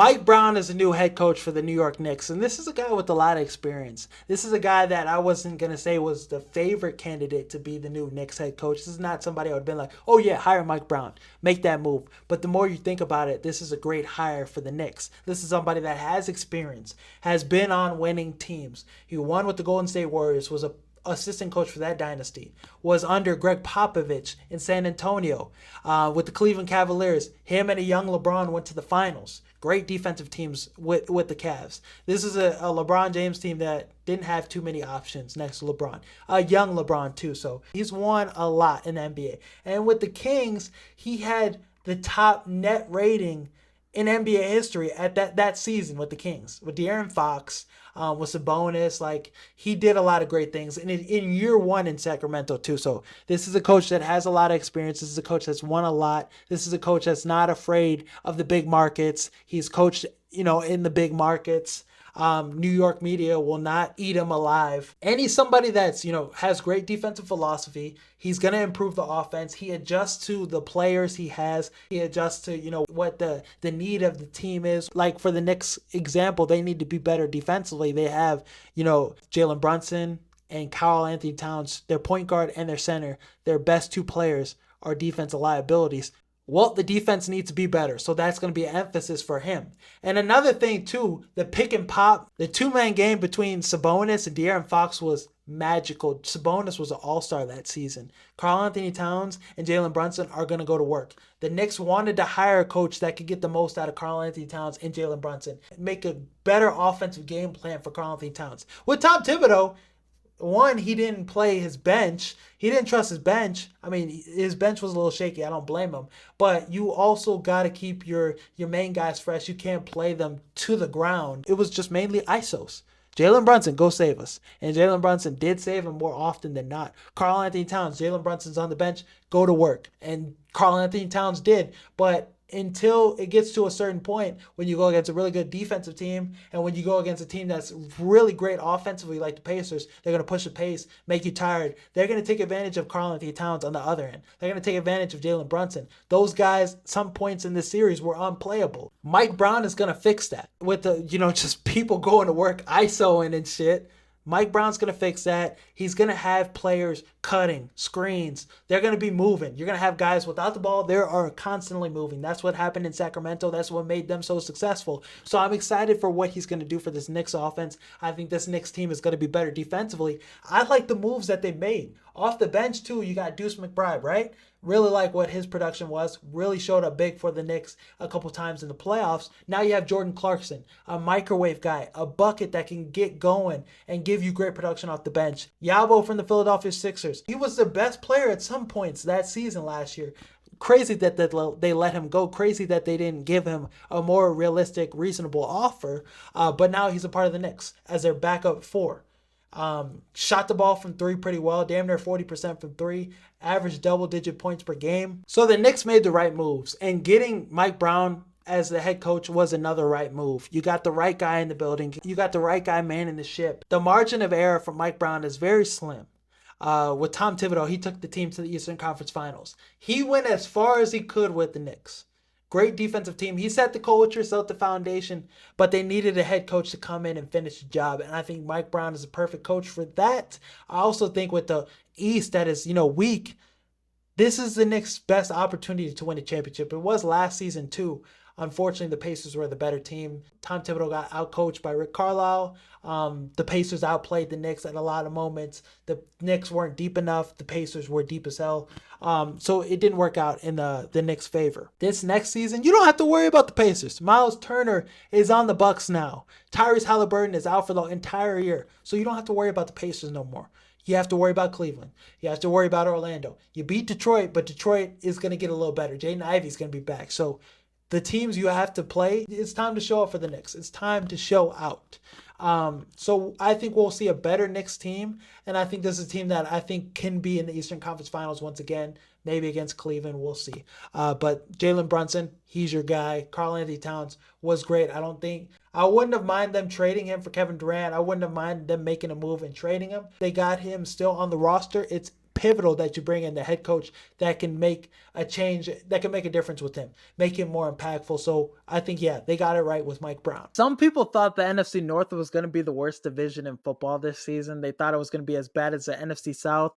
Mike Brown is a new head coach for the New York Knicks, and this is a guy with a lot of experience. This is a guy that I wasn't going to say was the favorite candidate to be the new Knicks head coach. This is not somebody I would have been like, oh yeah, hire Mike Brown, make that move. But the more you think about it, this is a great hire for the Knicks. This is somebody that has experience, has been on winning teams. He won with the Golden State Warriors, was a assistant coach for that dynasty, was under Greg Popovich in San Antonio. With the Cleveland Cavaliers, him and a young LeBron went to the finals. Great defensive teams with the Cavs. This is a LeBron James team that didn't have too many options next to LeBron. A young LeBron too, so he's won a lot in the NBA. And with the Kings, he had the top net rating in NBA history at that season with the Kings, with De'Aaron Fox, with Sabonis. Like, he did a lot of great things in year one in Sacramento too. So this is a coach that has a lot of experience. This is a coach that's won a lot. This is a coach that's not afraid of the big markets. He's coached, in the big markets. New York media will not eat him alive. And he's somebody that's, has great defensive philosophy. He's going to improve the offense. He adjusts to the players he has. He adjusts to, what the need of the team is. Like for the Knicks example, they need to be better defensively. They have, Jalen Brunson and Karl Anthony Towns, their point guard and their center. Their best two players are defensive liabilities. Well, the defense needs to be better, so that's going to be an emphasis for him. And another thing, too, the pick and pop, the two-man game between Sabonis and De'Aaron Fox was magical. Sabonis was an all-star that season. Karl Anthony Towns and Jalen Brunson are going to go to work. The Knicks wanted to hire a coach that could get the most out of Karl Anthony Towns and Jalen Brunson, make a better offensive game plan for Karl Anthony Towns. With Tom Thibodeau, one, he didn't play his bench. He didn't trust his bench. I mean, his bench was a little shaky. I don't blame him. But you also got to keep your main guys fresh. You can't play them to the ground. It was just mainly ISOs. Jalen Brunson, go save us. And Jalen Brunson did save him more often than not. Karl Anthony Towns, Jalen Brunson's on the bench, go to work. And Karl Anthony Towns did. But until it gets to a certain point when you go against a really good defensive team and when you go against a team that's really great offensively like the Pacers, they're going to push the pace, make you tired. They're going to take advantage of Karl Anthony Towns on the other end. They're going to take advantage of Jalen Brunson. Those guys, some points in this series, were unplayable. Mike Brown is going to fix that with the, just people going to work, ISOing and shit. Mike Brown's going to fix that. He's going to have players cutting, screens. They're going to be moving. You're going to have guys without the ball. They are constantly moving. That's what happened in Sacramento. That's what made them so successful. So I'm excited for what he's going to do for this Knicks offense. I think this Knicks team is going to be better defensively. I like the moves that they made. Off the bench, too, you got Deuce McBride, right? Really like what his production was. Really showed up big for the Knicks a couple times in the playoffs. Now you have Jordan Clarkson, a microwave guy, a bucket that can get going and give you great production off the bench. Yabo from the Philadelphia Sixers. He was their best player at some points that season last year. Crazy that they let him go. Crazy that they didn't give him a more realistic, reasonable offer. But now he's a part of the Knicks as their backup four. Shot the ball from three pretty well, damn near 40% from three, averaged double-digit points per game. So the Knicks made the right moves, and getting Mike Brown as the head coach was another right move. You got the right guy in the building. You got the right guy manning the ship. The margin of error for Mike Brown is very slim. With Tom Thibodeau, he took the team to the Eastern Conference Finals. He went as far as he could with the Knicks. Great defensive team. He set the culture, set the foundation, but they needed a head coach to come in and finish the job. And I think Mike Brown is a perfect coach for that. I also think with the East that is, weak, this is the Knicks' best opportunity to win a championship. It was last season too. Unfortunately, the Pacers were the better team. Tom Thibodeau got outcoached by Rick Carlisle. The Pacers outplayed the Knicks at a lot of moments. The Knicks weren't deep enough. The Pacers were deep as hell. So it didn't work out in the Knicks' favor. This next season, you don't have to worry about the Pacers. Miles Turner is on the Bucks now. Tyrese Halliburton is out for the entire year. So you don't have to worry about the Pacers no more. You have to worry about Cleveland. You have to worry about Orlando. You beat Detroit, but Detroit is going to get a little better. Jaden Ivey's going to be back. So the teams you have to play, it's time to show up for the Knicks. It's time to show out. So I think we'll see a better Knicks team, and I think this is a team that I think can be in the Eastern Conference Finals once again, maybe against Cleveland. We'll see. But Jalen Brunson, he's your guy. Karl Anthony Towns was great. I wouldn't have minded them trading him for Kevin Durant. I wouldn't have minded them making a move and trading him. They got him still on the roster. It's pivotal that you bring in the head coach that can make a change, that can make a difference with him, make him more impactful. So I think, yeah, they got it right with Mike Brown. Some people thought the NFC North was going to be the worst division in football this season. They thought it was going to be as bad as the NFC South.